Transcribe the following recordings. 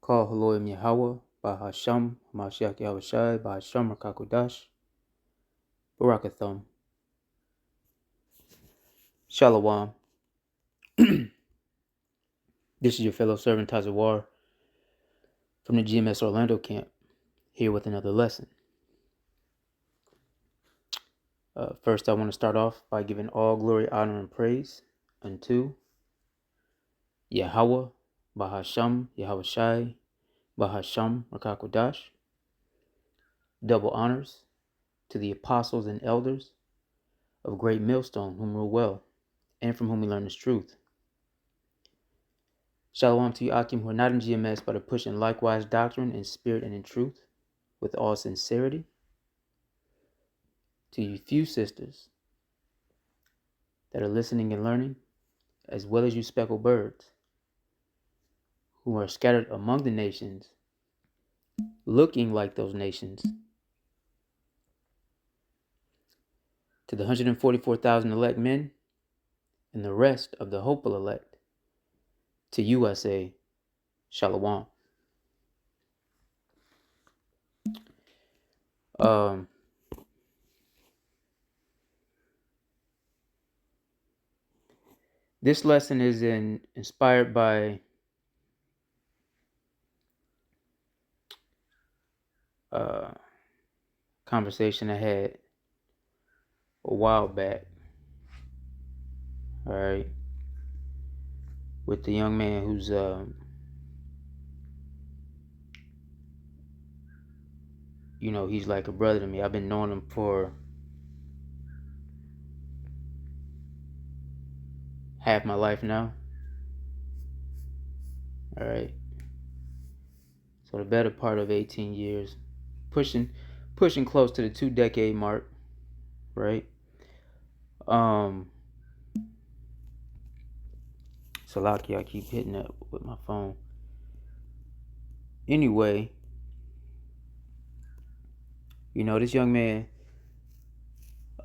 Call Haloim Yahweh, Bahasham, Mashiach Yahushai, Bahasham Rakakudash, Barakathum. Shalom. This is your fellow servant Tazawar from the GMS Orlando camp, here with another lesson. First, I want to start off by giving all glory, honor, and praise unto Yahweh, Bahasham, Yahushai, Bahasham Rakakudash. Double honors to the apostles and elders of Great Millstone, whom rule well, and from whom we learn this truth. Shalom to you, Akim, who are not in GMS, but are pushing likewise doctrine in spirit and in truth, with all sincerity. To you few sisters that are listening and learning, as well as you speckled birds, who are scattered among the nations, looking like those nations. To the 144,000 elect men, and the rest of the hopeful elect, to you I say, Shalom. This lesson is inspired by conversation I had a while back, all right, with the young man who's he's like a brother to me. I've been knowing him for half my life now, all right, so the better part of 18 years, pushing close to the 2-decade mark, right? So lucky I keep hitting that with my phone. Anyway, this young man,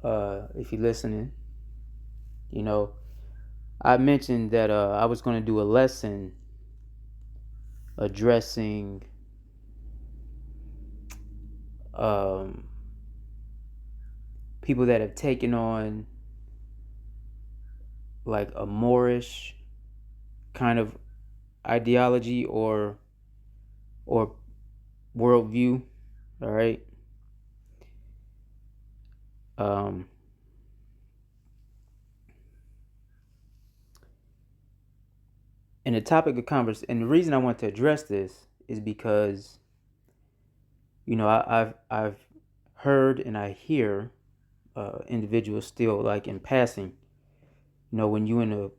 if you're listening, I mentioned that I was going to do a lesson addressing people that have taken on like a Moorish kind of ideology or worldview, all right? And the topic of conversation, and the reason I want to address this is because, I've heard and I hear individuals still, like in passing, when you in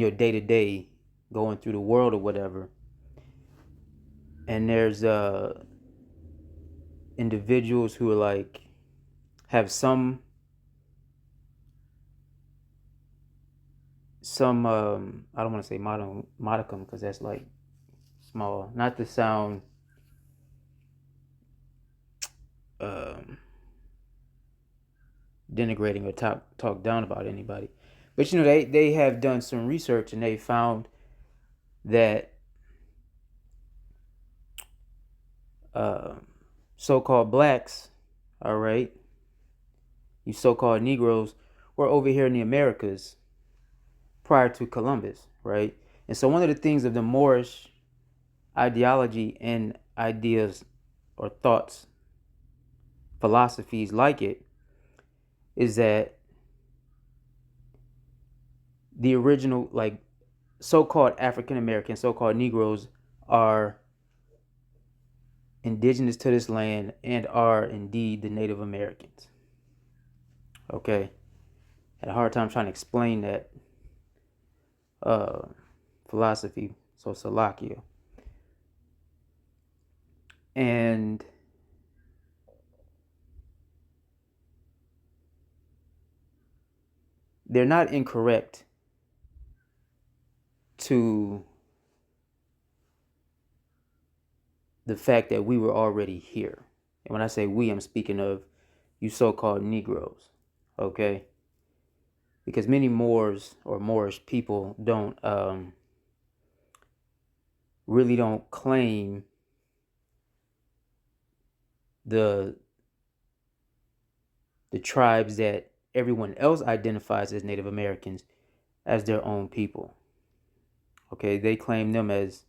your day-to-day going through the world or whatever, and there's individuals who are like have some I don't want to say modicum because that's like small, not to sound denigrating or talk down about anybody, but they have done some research and they found that so-called blacks, all right, you so-called Negroes, were over here in the Americas prior to Columbus, right? And so one of the things of the Moorish ideology and ideas or thoughts, philosophies like it, is that the original, like, so-called African Americans, so-called Negroes are indigenous to this land and are indeed the Native Americans. Okay, had a hard time trying to explain that philosophy, so Salakia. And they're not incorrect to the fact that we were already here. And when I say we, I'm speaking of you so-called Negroes, okay? Because many Moors or Moorish people don't really don't claim the tribes that everyone else identifies as Native Americans as their own people. Okay, they claim them as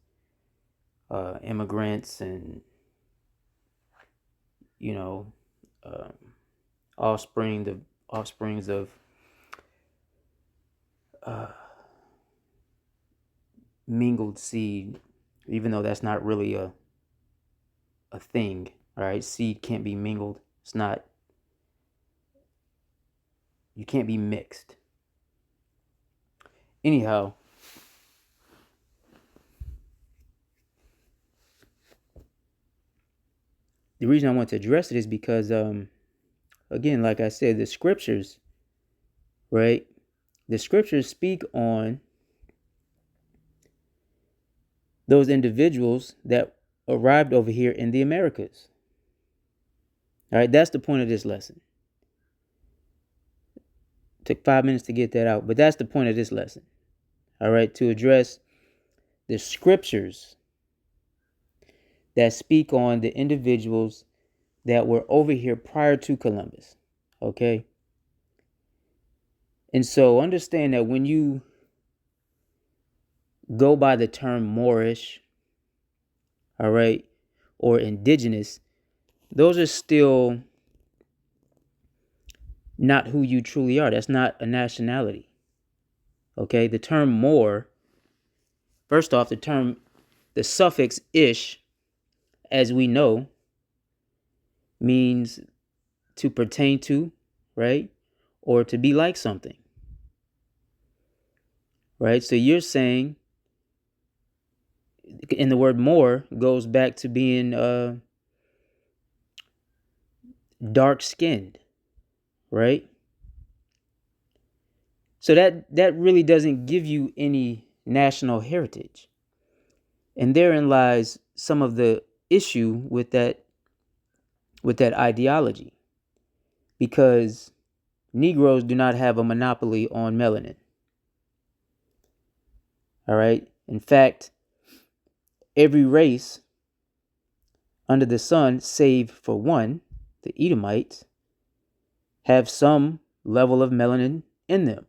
immigrants and, you know, uh, offsprings of uh, mingled seed, even though that's not really a thing. All right, seed can't be mingled. It's not. You can't be mixed. Anyhow, the reason I want to address it is because, again, like I said, the scriptures, right? The scriptures speak on those individuals that arrived over here in the Americas. All right, that's the point of this lesson. Took 5 minutes to get that out, but that's the point of this lesson. All right, to address the scriptures that speak on the individuals that were over here prior to Columbus. Okay. And so understand that when you go by the term Moorish, all right, or indigenous, those are still not who you truly are. That's not a nationality. Okay. The term Moor, first off, the suffix ish, as we know, means to pertain to, right? Or to be like something. Right? So you're saying, and the word Moor goes back to being dark skinned, right? So that really doesn't give you any national heritage. And therein lies some of the issue with that ideology. Because Negroes do not have a monopoly on melanin. All right? In fact, every race under the sun, save for one, the Edomites, have some level of melanin in them.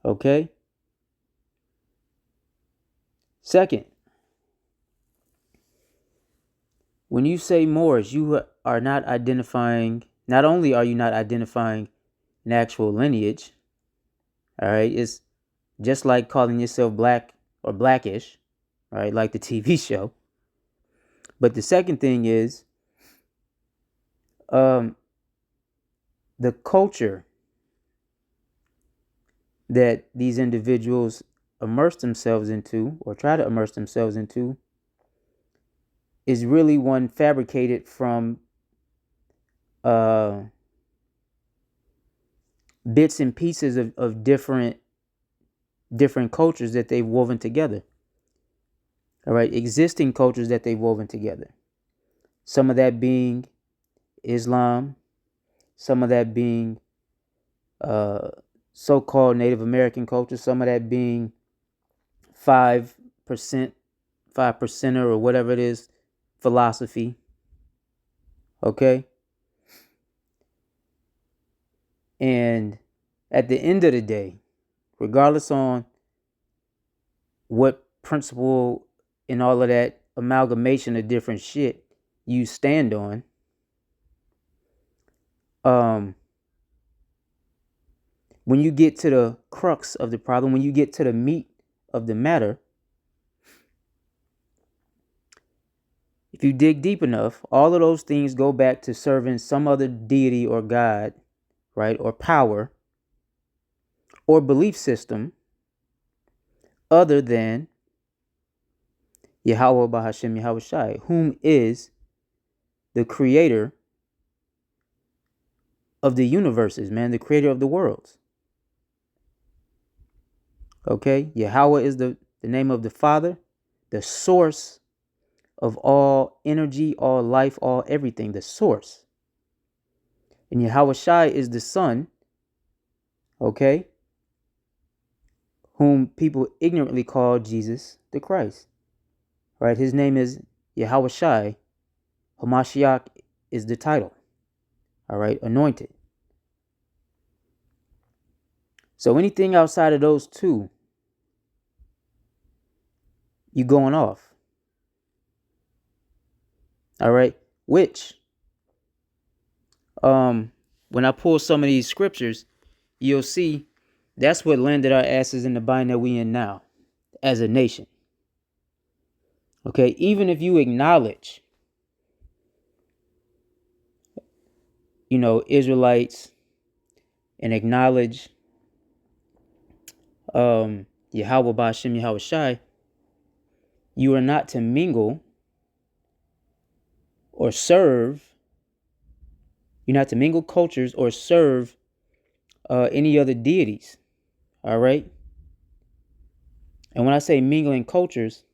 Okay? Second, when you say Moors, you are not identifying, not only are you not identifying an actual lineage, all right, it's just like calling yourself black or blackish, right, like the TV show. But the second thing is the culture that these individuals immerse themselves into or try to immerse themselves into is really one fabricated from bits and pieces of different cultures that they've woven together. All right, existing cultures that they've woven together. Some of that being Islam, some of that being so-called Native American culture, some of that being 5%, 5%er or whatever it is, philosophy. Okay? And at the end of the day, regardless on what principle and all of that amalgamation of different shit you stand on, when you get to the crux of the problem, when you get to the meat of the matter, if you dig deep enough, all of those things go back to serving some other deity or God, right, or power, or belief system other than Yahweh Bahashem Yahweh Shai, whom is the creator of the universes, man, the creator of the worlds. Okay? Yahweh is the name of the Father, the source of all energy, all life, all everything, the source. And Yahweh Shai is the Son, okay, whom people ignorantly call Jesus the Christ. Right? His name is Yahushai. Hamashiach is the title. All right, anointed. So anything outside of those two, you going off. All right, which when I pull some of these scriptures, you'll see that's what landed our asses in the bind that we in now as a nation. Okay, even if you acknowledge, Israelites, and acknowledge Yahweh Ba'ashem Yahweh Shai, you are not to mingle or serve. You're not to mingle cultures or serve any other deities. All right. And when I say mingling cultures,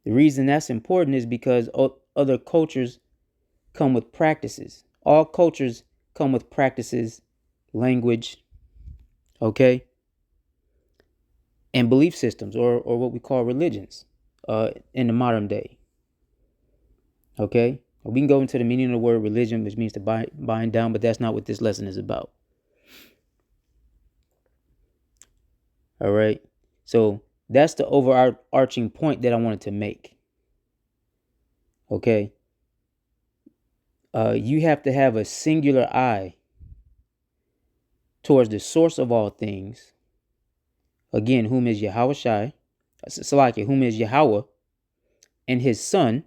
the reason that's important is because other cultures come with practices. All cultures come with practices, language, okay, and belief systems, or what we call religions in the modern day. Okay, we can go into the meaning of the word religion, which means to bind down, but that's not what this lesson is about. All right, so that's the overarching point that I wanted to make. Okay, you have to have a singular eye towards the source of all things. Again, whom is Yahweh Shai, Salaki, whom is Yahweh, and his son,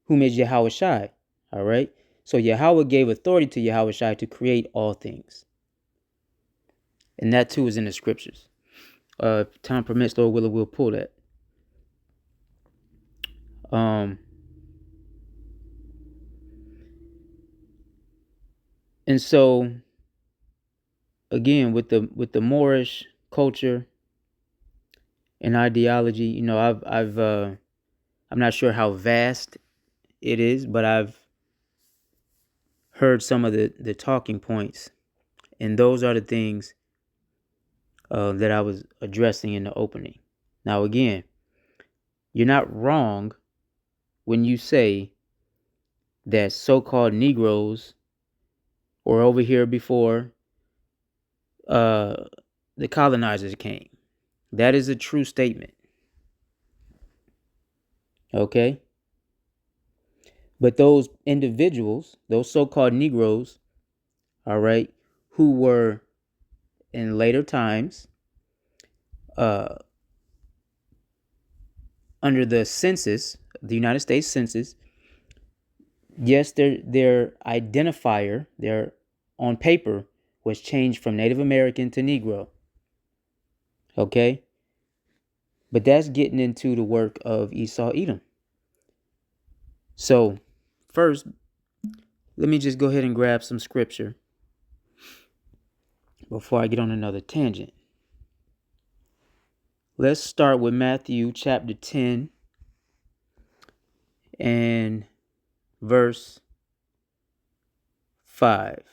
whom is Yahweh Shai. All right. So Yahweh gave authority to Yahweh Shai to create all things. And that too is in the scriptures. If time permits, Lord willing, we'll pull that. And so again, with the Moorish culture and ideology, I'm not sure how vast it is, but I've heard some of the talking points, and those are the things that I was addressing in the opening. Now, again, you're not wrong when you say that so-called Negroes were over here before the colonizers came. That is a true statement. Okay? But those individuals, those so-called Negroes, all right, who were in later times under the census, the United States Census, yes, their identifier, their on paper, was changed from Native American to Negro. Okay? But that's getting into the work of Esau Edom. So, first, let me just go ahead and grab some scripture before I get on another tangent. Let's start with Matthew chapter 10 and verse 5.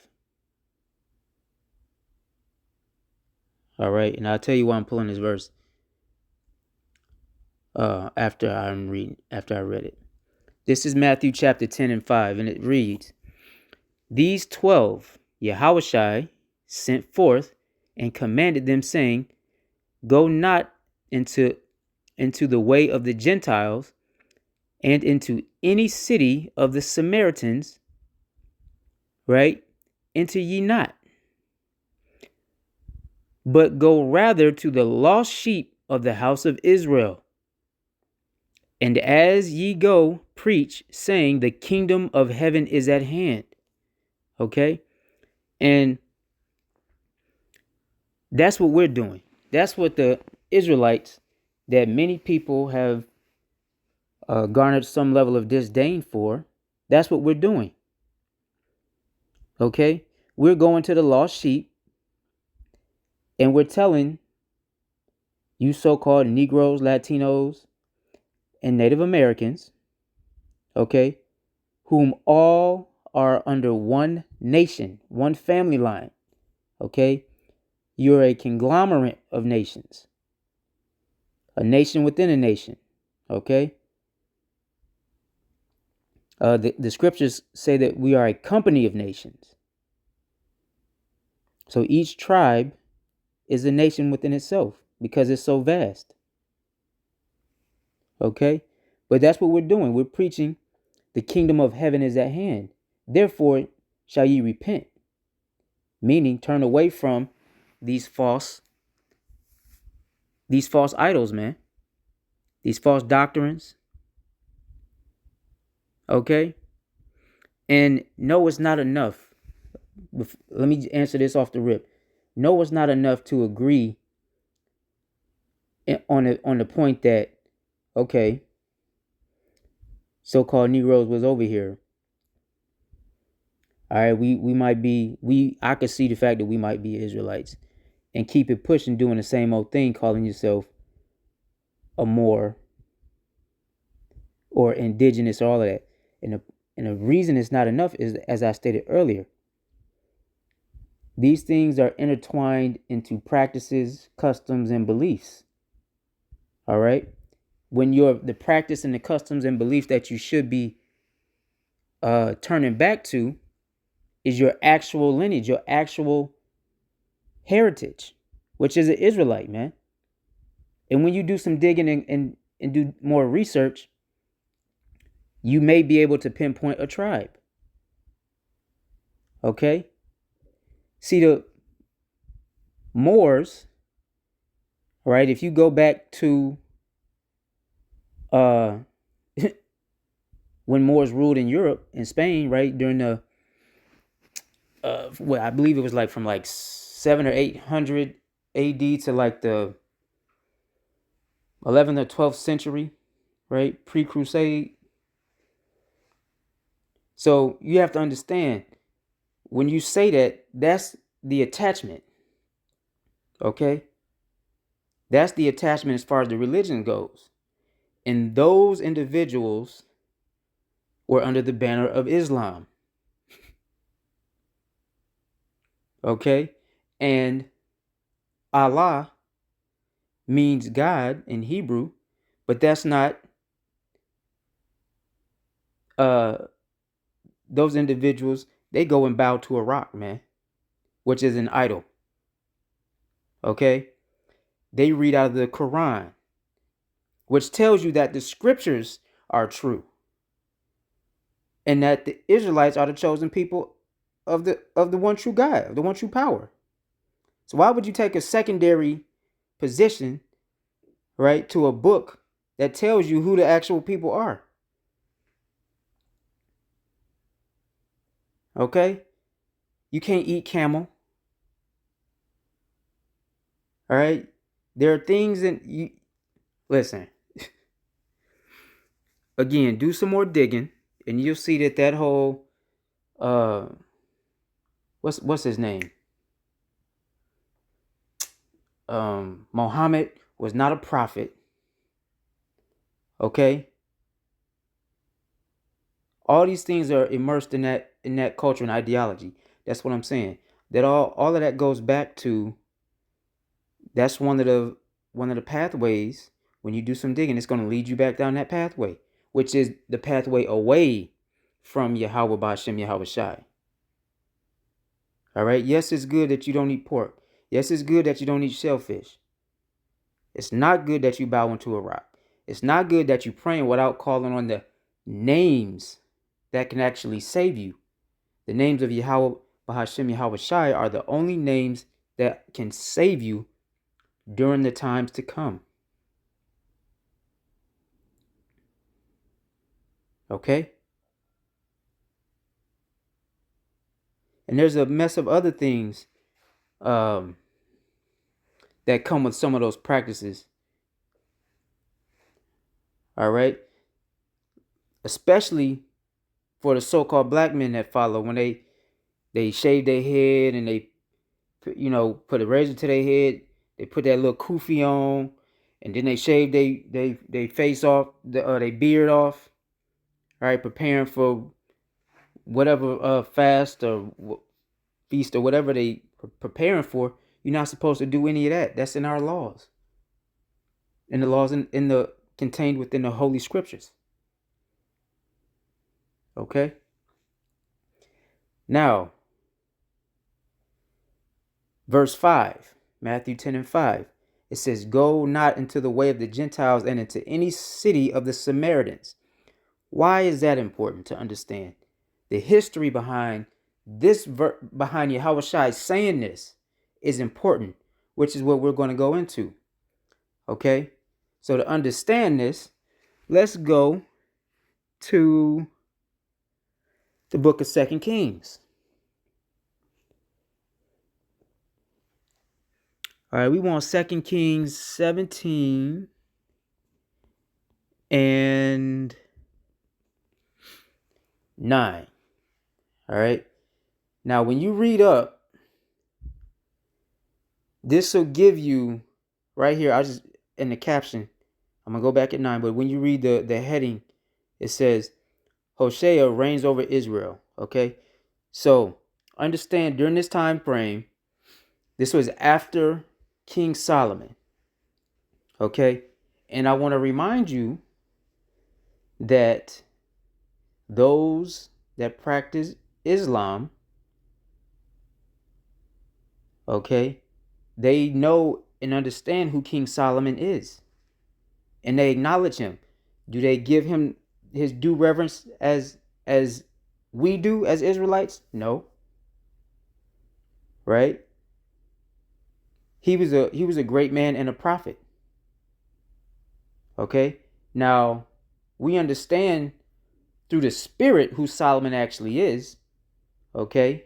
All right, and I'll tell you why I'm pulling this verse after I read it. This is Matthew chapter 10 and 5, and it reads, "These 12 Yahushai sent forth and commanded them, saying, Go not into the way of the Gentiles, and into any city of the Samaritans, right? Enter ye not, but go rather to the lost sheep of the house of Israel. And as ye go, preach, saying, the kingdom of heaven is at hand." Okay? And that's what we're doing. That's what the Israelites, that many people have garnered some level of disdain for, that's what we're doing. Okay? We're going to the lost sheep, and we're telling you so-called Negroes, Latinos, and Native Americans, okay, whom all are under one nation, one family line, okay? You're a conglomerate of nations, a nation within a nation. Okay. The scriptures say that we are a company of nations. So each tribe is a nation within itself because it's so vast. Okay. But that's what we're doing. We're preaching the kingdom of heaven is at hand. Therefore shall ye repent. Meaning turn away from these false idols, man. These false doctrines. Okay. And no, it's not enough. Let me answer this off the rip. No, it's not enough to agree on the point that, okay, so-called Negroes was over here. All right, we might be, I could see the fact that we might be Israelites and keep it pushing, doing the same old thing, calling yourself a Moor or indigenous, or all of that. And the reason it's not enough is, as I stated earlier, these things are intertwined into practices, customs, and beliefs. All right. When the practice and the customs and beliefs that you should be turning back to is your actual lineage, your actual heritage, which is an Israelite, man. And when you do some digging and do more research, you may be able to pinpoint a tribe. Okay. See, the Moors, right? If you go back to when Moors ruled in Europe, in Spain, right, during the well, I believe it was like from like 700 or 800 AD to like the 11th or 12th century, right, pre-Crusade. So you have to understand, when you say that, that's the attachment. Okay, that's the attachment as far as the religion goes. And those individuals were under the banner of Islam. Okay, and Allah means God in Hebrew, but that's not those individuals. They go and bow to a rock, man, which is an idol. Okay, they read out of the Quran, which tells you that the scriptures are true and that the Israelites are the chosen people of the one true God, of the one true power. So why would you take a secondary position, right, to a book that tells you who the actual people are? Okay, you can't eat camel. All right, there are things that you listen. Again, do some more digging, and you'll see that whole what's his name? Muhammad was not a prophet. Okay, all these things are immersed in that culture and ideology. That's what I'm saying. That all of that goes back to, that's one of the pathways. When you do some digging, it's going to lead you back down that pathway, which is the pathway away from Yahweh Ba'Shem Yahweh Shai. All right. Yes, it's good that you don't eat pork. Yes, it's good that you don't eat shellfish. It's not good that you bow into a rock. It's not good that you praying without calling on the names that can actually save you. The names of Yahweh Bahashem Yahweh Shai are the only names that can save you during the times to come. Okay? And there's a mess of other things that come with some of those practices. All right? Especially for the so-called black men that follow, when they shave their head and they, put a razor to their head. They put that little kufi on, and then they shave they face off, their beard off. All right, preparing for whatever fast or feast or whatever they preparing for. You're not supposed to do any of that. That's in our laws. And the laws in the contained within the Holy Scriptures. Okay? Now, verse 5, Matthew 10 and 5. It says, "Go not into the way of the Gentiles and into any city of the Samaritans." Why is that important to understand? The history behind this behind Yahushua saying this is important, which is what we're going to go into. Okay? So to understand this, let's go to the book of 2 Kings. All right, we want 2 Kings 17 and 9. All right. Now, when you read up, this will give you right here. I just in the caption, I'm gonna go back at 9, but when you read the heading, it says Hoshea reigns over Israel. Okay. So understand during this time frame, this was after King Solomon. Okay. And I want to remind you that those that practice Islam, okay, they know and understand who King Solomon is, and they acknowledge him. Do they give him his due reverence as we do as Israelites? No. Right? He was a great man and a prophet. Okay? Now, we understand through the spirit who Solomon actually is, okay?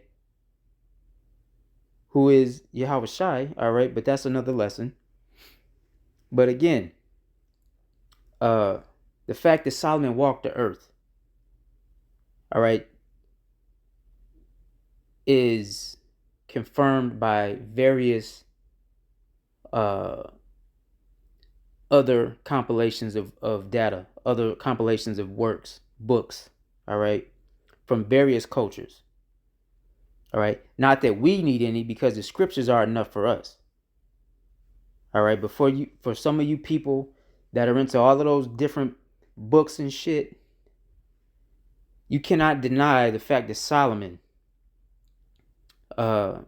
Who is Yahushua, all right? But that's another lesson. But again, the fact that Solomon walked the earth, all right, is confirmed by various other compilations of data, other compilations of works, books, all right, from various cultures. All right. Not that we need any, because the scriptures are enough for us. All right. But for some of you people that are into all of those different books and shit, you cannot deny the fact that Solomon was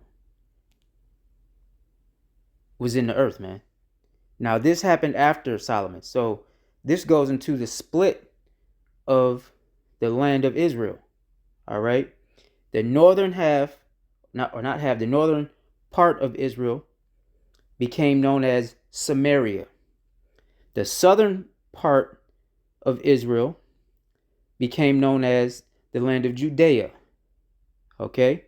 in the earth, man. Now, this happened after Solomon. So this goes into the split of the land of Israel. All right. The northern half, the northern part of Israel became known as Samaria. The southern part of Israel became known as the land of Judea. Okay?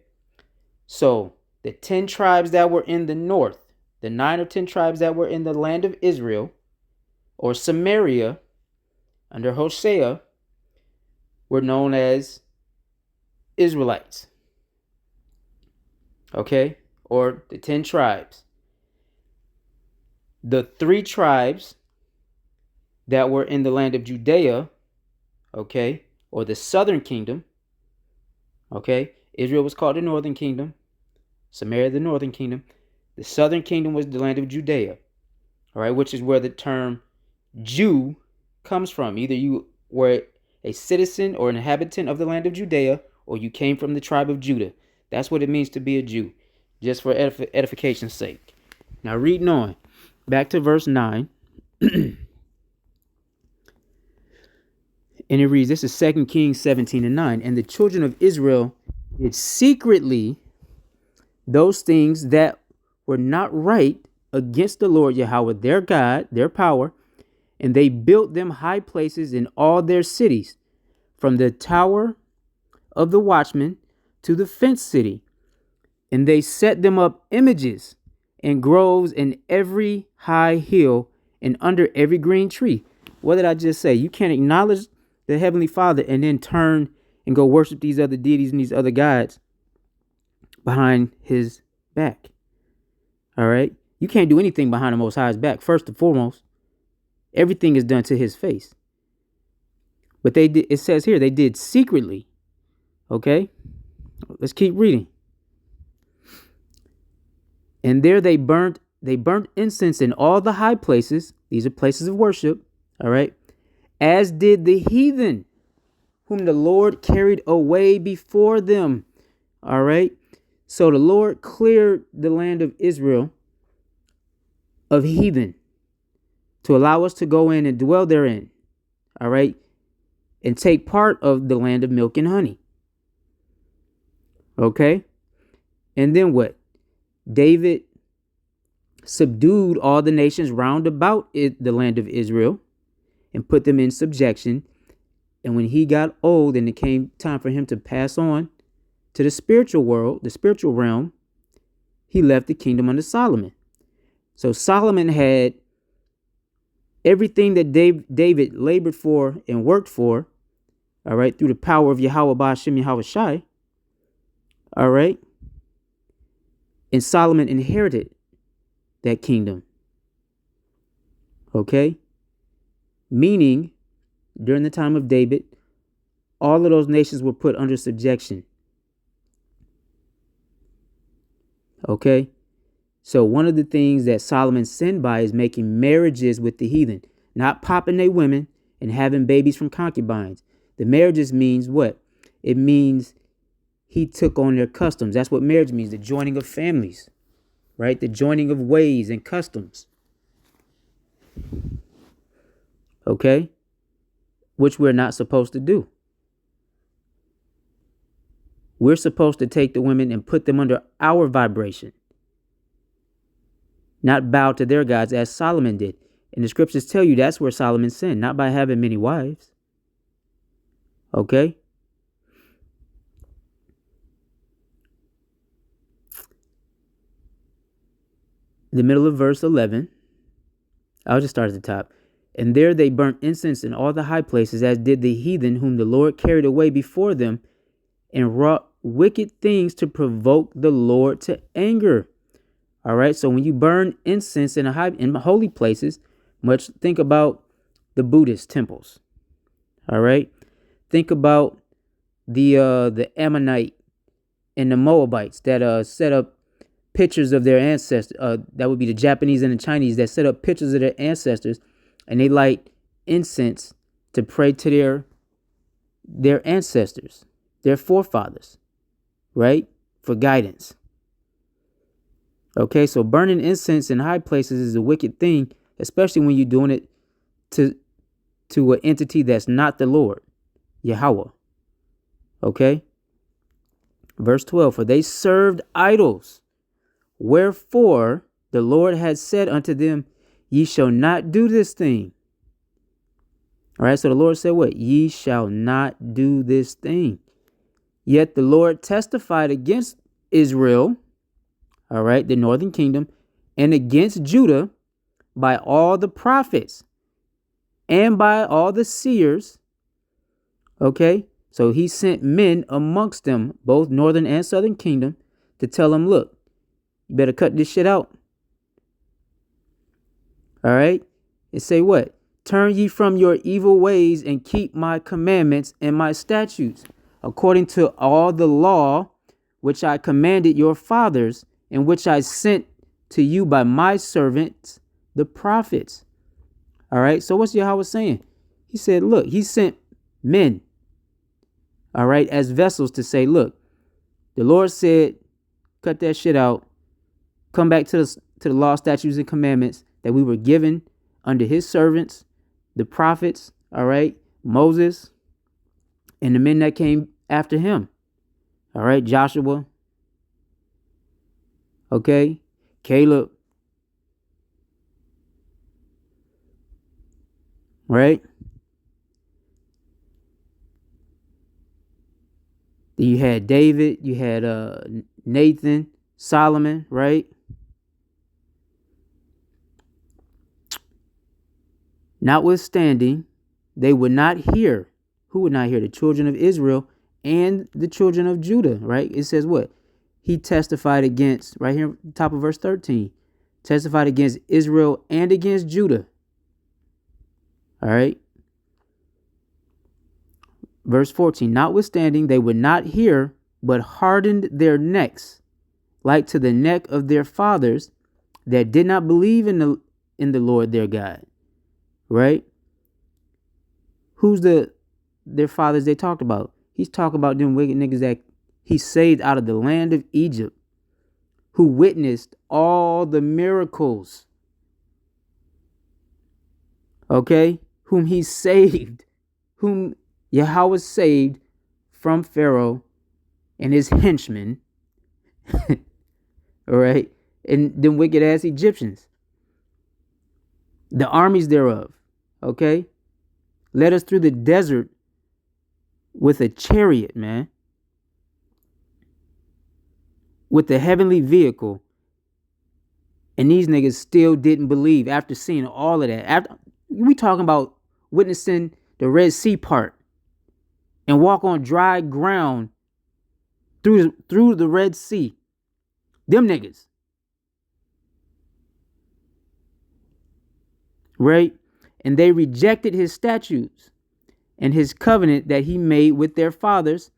So the 10 tribes that were in the north, the 9 or 10 tribes that were in the land of Israel or Samaria under Hosea were known as Israelites. Okay? Or the 10 tribes. The 3 tribes that were in the land of Judea, okay, or the southern kingdom, okay, Israel was called the northern kingdom, Samaria the northern kingdom. The southern kingdom was the land of Judea, all right, which is where the term Jew comes from. Either you were a citizen or an inhabitant of the land of Judea, or you came from the tribe of Judah. That's what it means to be a Jew, just for edification's sake. Now, reading on, back to verse 9. And it reads, this is 2 Kings 17 and 9. "And the children of Israel did secretly those things that were not right against the Lord Yahweh, their God, their power. And they built them high places in all their cities, from the tower of the watchman to the fenced city. And they set them up images and groves in every high hill and under every green tree." What did I just say? You can't acknowledge the Heavenly Father and then turn and go worship these other deities and these other gods behind his back. All right. You can't do anything behind the Most High's back. First and foremost, everything is done to his face. But they did, it says here, they did secretly. Okay. Let's keep reading. And there they burnt incense in all the high places. These are places of worship. All right. As did the heathen, whom the Lord carried away before them. All right. So the Lord cleared the land of Israel of heathen to allow us to go in and dwell therein. All right. And take part of the land of milk and honey. Okay. And then what? David subdued all the nations round about the land of Israel and put them in subjection. And when he got old and it came time for him to pass on to the spiritual world, the spiritual realm, he left the kingdom under Solomon. So Solomon had everything that David labored for and worked for, all right, through the power of Yahweh Ba'ashem Yahweh Shai, all right. And Solomon inherited that kingdom. Okay? Meaning, during the time of David, all of those nations were put under subjection. Okay? So one of the things that Solomon sinned by is making marriages with the heathen, not popping their women and having babies from concubines. The marriages means what? It means he took on their customs. That's what marriage means, the joining of families, right? The joining of ways and customs. Okay? Which we're not supposed to do. We're supposed to take the women and put them under our vibration, not bow to their gods as Solomon did. And the scriptures tell you that's where Solomon sinned, not by having many wives. Okay? The middle of verse 11, I'll just start at the top. And there they burnt incense in all the high places, as did the heathen, whom the Lord carried away before them, and wrought wicked things to provoke the Lord to anger. All right. So when you burn incense in holy places, think about the Buddhist temples. All right. Think about the Ammonite and the Moabites that set up pictures of their ancestors. That would be the Japanese and the Chinese that set up pictures of their ancestors, and they light incense to pray to their ancestors, their forefathers, right? For guidance. Okay, so burning incense in high places is a wicked thing, especially when you're doing it to an entity that's not the Lord, Yahweh. Okay? Verse 12, for they served idols, wherefore the Lord had said unto them, ye shall not do this thing. All right, so the Lord said what? Ye shall not do this thing. Yet the Lord testified against Israel, all right, the northern kingdom, and against Judah by all the prophets and by all the seers. Okay, so he sent men amongst them, both northern and southern kingdom, to tell them, look, you better cut this shit out. All right, and say what? Turn ye from your evil ways and keep my commandments and my statutes, according to all the law which I commanded your fathers, and which I sent to you by my servants, the prophets. All right. So what's Yahweh saying? He said, look, he sent men, all right, as vessels to say, look, the Lord said, cut that shit out. Come back to the law, statutes, and commandments that we were given under his servants, the prophets, all right, Moses, and the men that came after him. All right, Joshua. Okay, Caleb. Right? Then you had David, you had Nathan, Solomon, right? Notwithstanding, they would not hear. Who would not hear? The children of Israel and the children of Judah, right? It says what? He testified against, right here, top of verse 13, testified against Israel and against Judah. All right. Verse 14, notwithstanding, they would not hear, but hardened their necks like to the neck of their fathers that did not believe in the Lord their God. Right? Who's their fathers they talked about? He's talking about them wicked niggas that he saved out of the land of Egypt, who witnessed all the miracles. Okay? Whom he saved, whom Yahweh saved from Pharaoh and his henchmen. All right? And them wicked ass Egyptians, the armies thereof. Okay? Led us through the desert with a chariot, man. With the heavenly vehicle. And these niggas still didn't believe after seeing all of that. After we talking about witnessing the Red Sea part and walk on dry ground through the Red Sea. Them niggas. Right? And they rejected his statutes and his covenant that he made with their fathers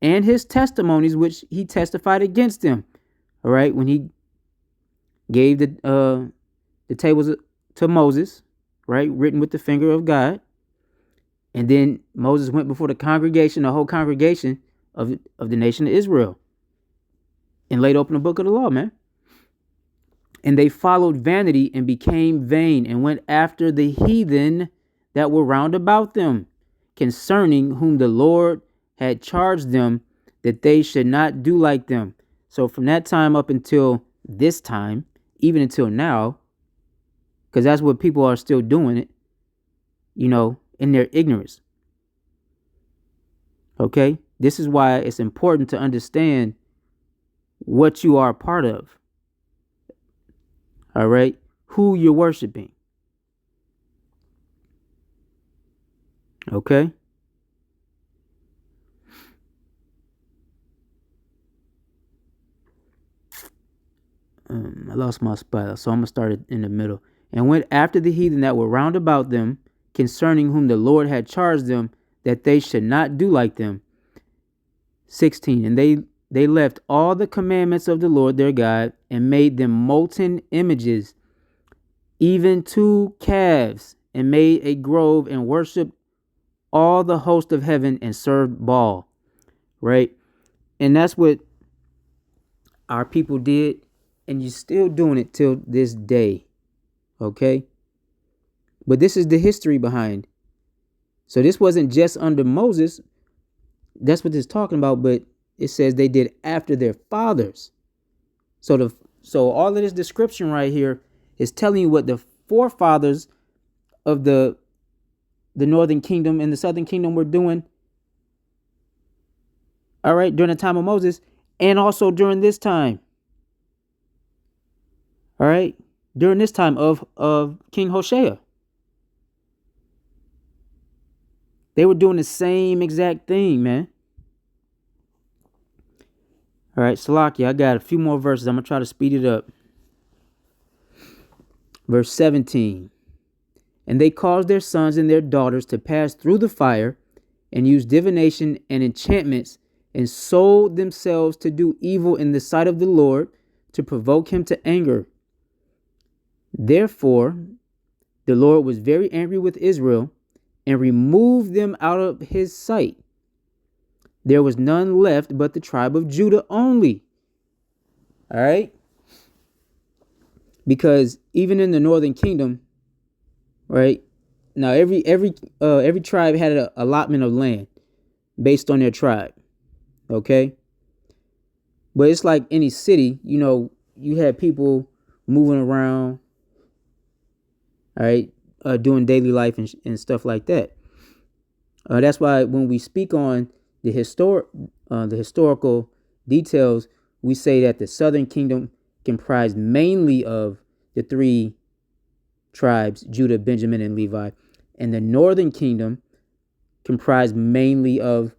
and his testimonies which he testified against them. All right? When he gave the tables to Moses, right? Written with the finger of God. And then Moses went before the congregation, the whole congregation of the nation of Israel, and laid open the book of the law, man. And they followed vanity and became vain and went after the heathen that were round about them, concerning whom the Lord had charged them that they should not do like them. So from that time up until this time, even until now, because that's what people are still doing it, in their ignorance. Okay? This is why it's important to understand what you are a part of. All right? Who you're worshiping. Okay? I lost my spot, so I'm going to start it in the middle. And went after the heathen that were round about them, concerning whom the Lord had charged them that they should not do like them. 16. And they left all the commandments of the Lord their God and made them molten images, even 2 calves, and made a grove and worshiped all the host of heaven and served Baal. Right? And that's what our people did, and you're still doing it till this day. Okay? But this is the history behind. So this wasn't just under Moses. That's what it's talking about, but it says they did after their fathers. So all of this description right here is telling you what the forefathers of the northern kingdom and the southern kingdom were doing. All right, during the time of Moses, and also during this time. All right, during this time of King Hoshea. They were doing the same exact thing, man. All right, Salakia, I got a few more verses. I'm going to try to speed it up. Verse 17. And they caused their sons and their daughters to pass through the fire and use divination and enchantments and sold themselves to do evil in the sight of the Lord to provoke him to anger. Therefore, the Lord was very angry with Israel and removed them out of his sight. There was none left but the tribe of Judah only. All right? Because even in the northern kingdom, right? Now every tribe had an allotment of land based on their tribe. Okay? But it's like any city, you had people moving around, all right, doing daily life and stuff like that. That's why when we speak on the historical details, we say that the southern kingdom comprised mainly of the 3 tribes, Judah, Benjamin, and Levi, and the northern kingdom comprised mainly of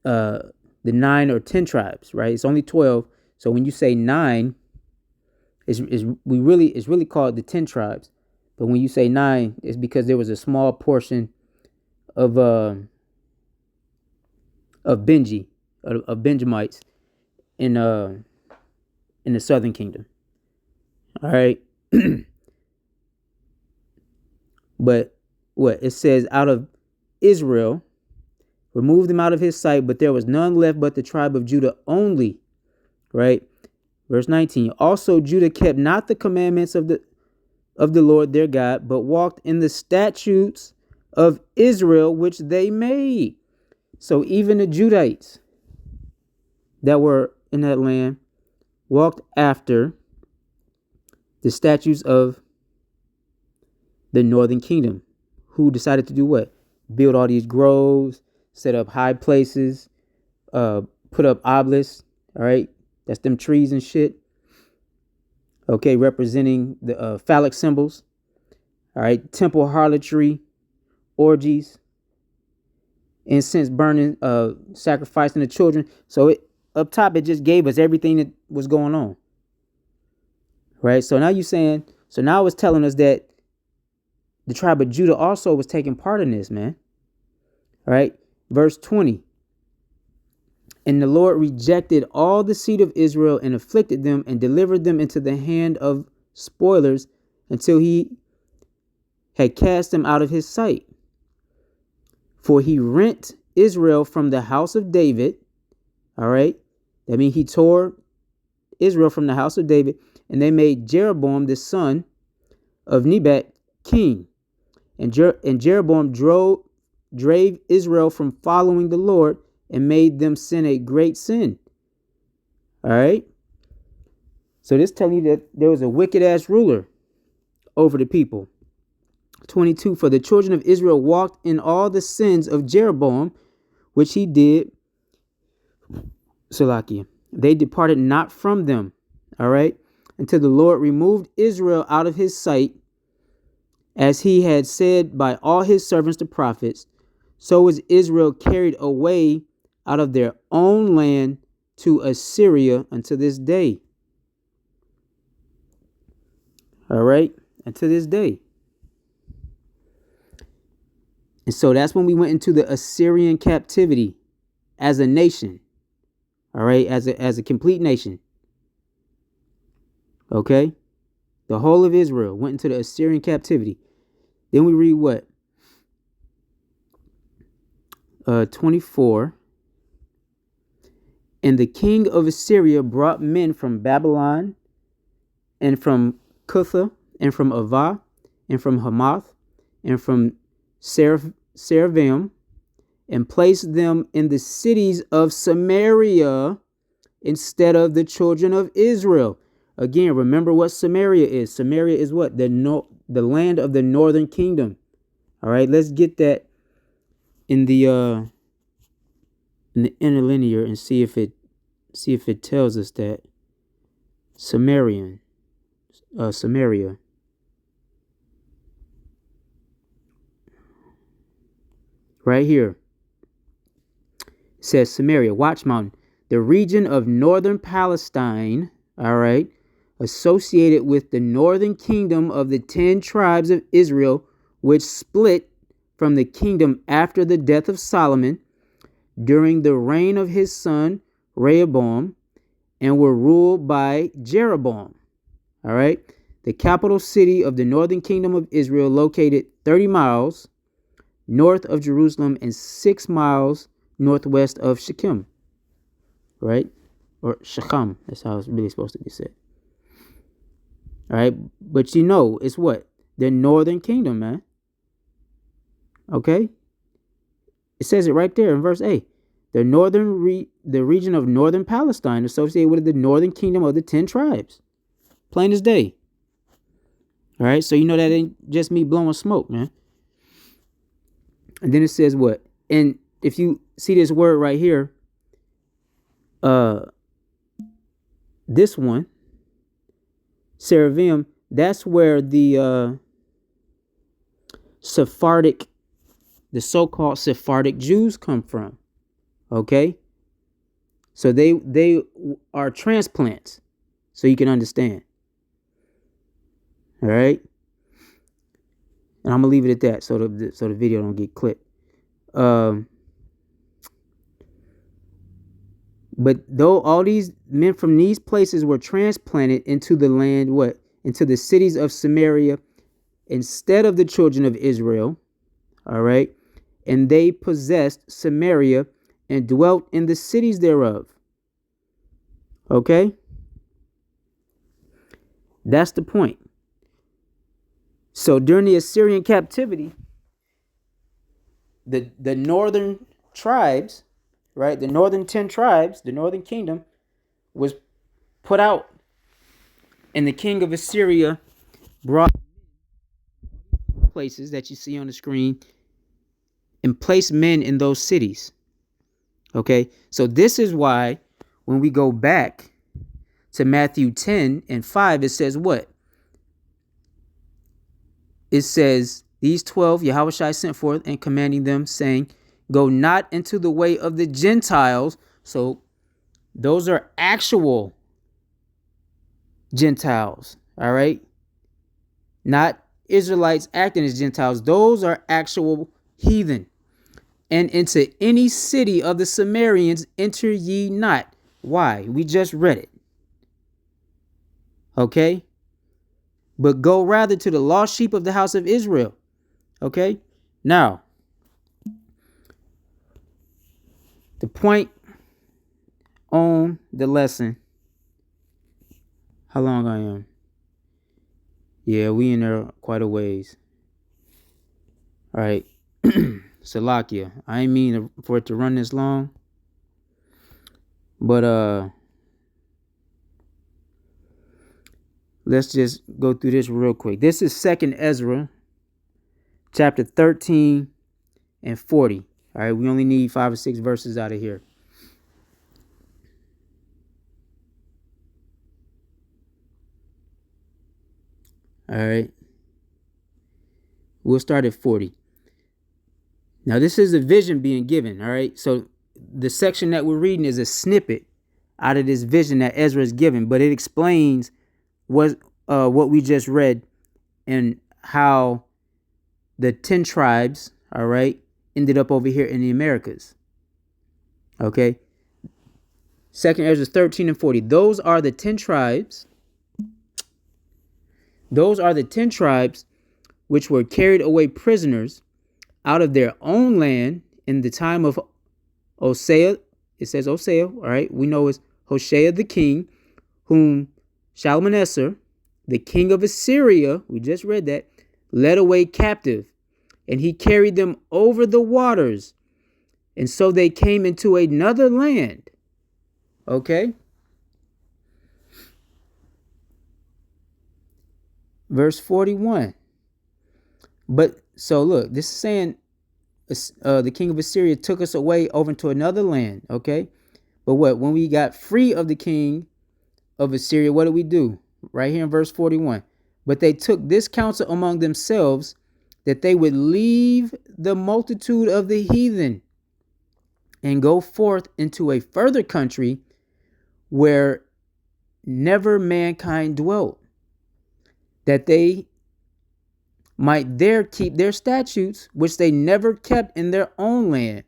the 9 or 10 tribes. Right? It's only 12. So when you say 9, it's really called the 10 tribes. But when you say 9, it's because there was a small portion of Benjamites in in the southern kingdom. All right. But what it says, out of Israel, removed them out of his sight, but there was none left but the tribe of Judah only. Right. Verse 19. Also Judah kept not the commandments of the Lord their God, but walked in the statutes of Israel which they made. So even the Judites that were in that land walked after the statutes of the northern kingdom, who decided to do what? Build all these groves, set up high places, put up obelisks. All right, that's them trees and shit. Okay, representing the phallic symbols. All right, temple harlotry, orgies, incense burning, sacrificing the children. So it up top, it just gave us everything that was going on. Right. So now you're saying, so now it's telling us that the tribe of Judah also was taking part in this, man. All right. Verse 20. And the Lord rejected all the seed of Israel and afflicted them and delivered them into the hand of spoilers until he had cast them out of his sight. For he rent Israel from the house of David. All right. That means he tore Israel from the house of David, and they made Jeroboam the son of Nebat king. And Jeroboam drave Israel from following the Lord and made them sin a great sin. All right. So this telling you that there was a wicked ass ruler over the people. 22. For the children of Israel walked in all the sins of Jeroboam, which he did. Salakia. They departed not from them. All right. Until the Lord removed Israel out of his sight, as he had said by all his servants the prophets. So was Israel carried away out of their own land to Assyria unto this day. All right. Until this day. And so that's when we went into the Assyrian captivity as a nation. All right. As a complete nation. Okay. The whole of Israel went into the Assyrian captivity. Then we read what? 24. And the king of Assyria brought men from Babylon and from Cutha and from Avah and from Hamath and from Seraphim and placed them in the cities of Samaria instead of the children of Israel. Again, remember what Samaria is. Samaria is what? The land of the northern kingdom. All right, let's get that in the interlinear and see if it tells us that Samaria. Right here. It says Samaria, Watch Mountain, the region of northern Palestine, all right, associated with the northern kingdom of the 10 tribes of Israel, which split from the kingdom after the death of Solomon during the reign of his son Rehoboam, and were ruled by Jeroboam. All right. The capital city of the northern kingdom of Israel, located 30 miles north of Jerusalem and 6 miles northwest of Shechem. Right? Or Shechem. That's how it's really supposed to be said. All right. But it's what? The northern kingdom, man. Okay. It says it right there in verse 8. The region of northern Palestine associated with the northern kingdom of the 10 tribes. Plain as day. All right. So that ain't just me blowing smoke, man. And then it says what? And if you see this word right here, this one, Seraphim, that's where the the so-called Sephardic Jews come from. Okay? So they are transplants, so you can understand. All right? And I'm gonna leave it at that, so the video don't get clipped. But though all these men from these places were transplanted into the land, what? Into the cities of Samaria instead of the children of Israel, all right? And they possessed Samaria and dwelt in the cities thereof. Okay? That's the point. So during the Assyrian captivity, the northern tribes, right? The northern 10 tribes, the northern kingdom was put out, and the king of Assyria brought places that you see on the screen and placed men in those cities. Okay? So this is why when we go back to Matthew 10 and 5, it says what? It says, these 12 Yahushua sent forth and commanding them, saying, go not into the way of the Gentiles. So those are actual Gentiles, all right? Not Israelites acting as Gentiles. Those are actual heathen. And into any city of the Samaritans enter ye not. Why? We just read it. Okay? But go rather to the lost sheep of the house of Israel. Okay? Now, the point on the lesson. How long I am? Yeah, we in there quite a ways. All right. Salakia. I ain't mean for it to run this long. But let's just go through this real quick. This is 2nd Ezra, chapter 13 and 40. All right, we only need 5 or 6 verses out of here. All right. We'll start at 40. Now, this is a vision being given, all right? So the section that we're reading is a snippet out of this vision that Ezra is given, but it explains what we just read and how the 10 tribes, all right, ended up over here in the Americas. Okay? 2nd Ezra 13 and 40. Those are the 10 tribes. Those are the 10 tribes which were carried away prisoners out of their own land in the time of Hosea. It says Hosea, all right? We know it's Hoshea the king, whom Shalmaneser, the king of Assyria, we just read that, led away captive. And he carried them over the waters. And so they came into another land. Okay? Verse 41. But so look, this is saying the king of Assyria took us away over into another land. Okay? But what? When we got free of the king of Assyria, what did we do? Right here in verse 41. But they took this counsel among themselves that they would leave the multitude of the heathen and go forth into a further country where never mankind dwelt, that they might there keep their statutes, which they never kept in their own land.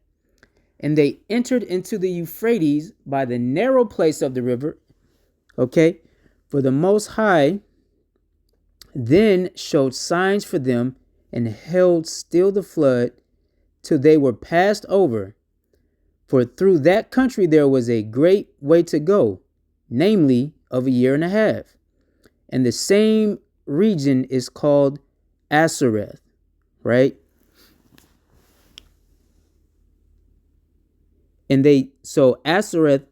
And they entered into the Euphrates by the narrow place of the river. Okay, for the Most High then showed signs for them and held still the flood till they were passed over. For through that country there was a great way to go, namely of a year and a half. And the same region is called Asareth, right? And so Asareth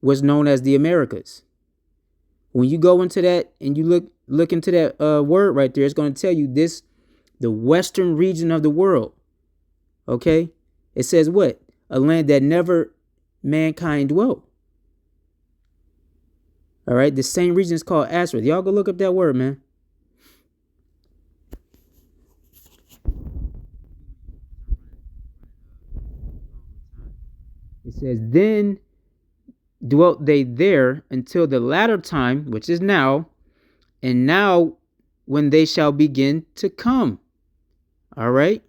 was known as the Americas. When you go into that and you look into that word right there, it's going to tell you the western region of the world. Okay? It says what? A land that never mankind dwelt. All right? The same region is called Asareth. Y'all go look up that word, man. It says, then dwelt they there until the latter time, which is now, and now when they shall begin to come. All right?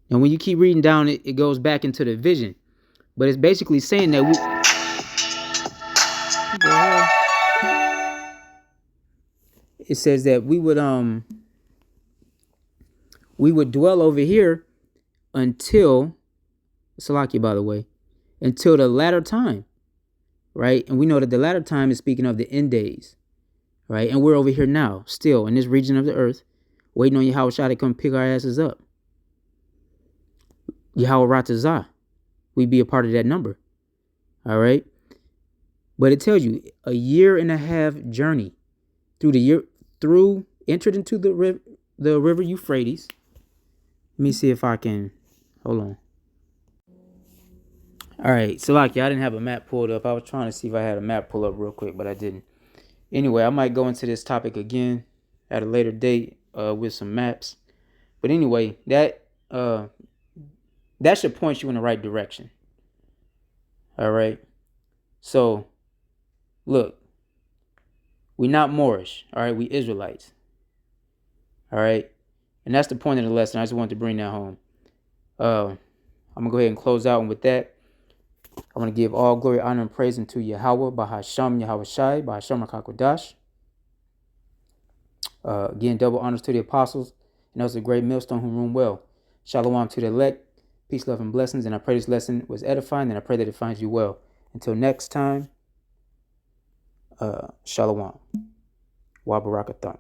And when you keep reading down, it goes back into the vision. But it's basically saying that it says that we would dwell over here until Salakia, by the way, until the latter time, right? And we know that the latter time is speaking of the end days, right? And we're over here now, still in this region of the earth, waiting on Yahweh Shai to come pick our asses up. Yahweh Ratazah, we be a part of that number, all right? But it tells you a 1.5 year journey entered into the river Euphrates. Let me see if I can, hold on. All right, Salaki, I didn't have a map pulled up. I was trying to see if I had a map pull up real quick, but I didn't. Anyway, I might go into this topic again at a later date with some maps. But anyway, that should point you in the right direction. All right. So, look, we not Moorish. All right, we Israelites. All right, and that's the point of the lesson. I just wanted to bring that home. I'm gonna go ahead and close out, and with that, I want to give all glory, honor, and praise unto Yahweh, Bahasham, Yahweh Shai, Bahasham HaKakodash. Again, double honors to the apostles, and those a great millstone who room well. Shalom to the elect, peace, love, and blessings. And I pray this lesson was edifying, and I pray that it finds you well. Until next time, Shalom. Wa Barakathan.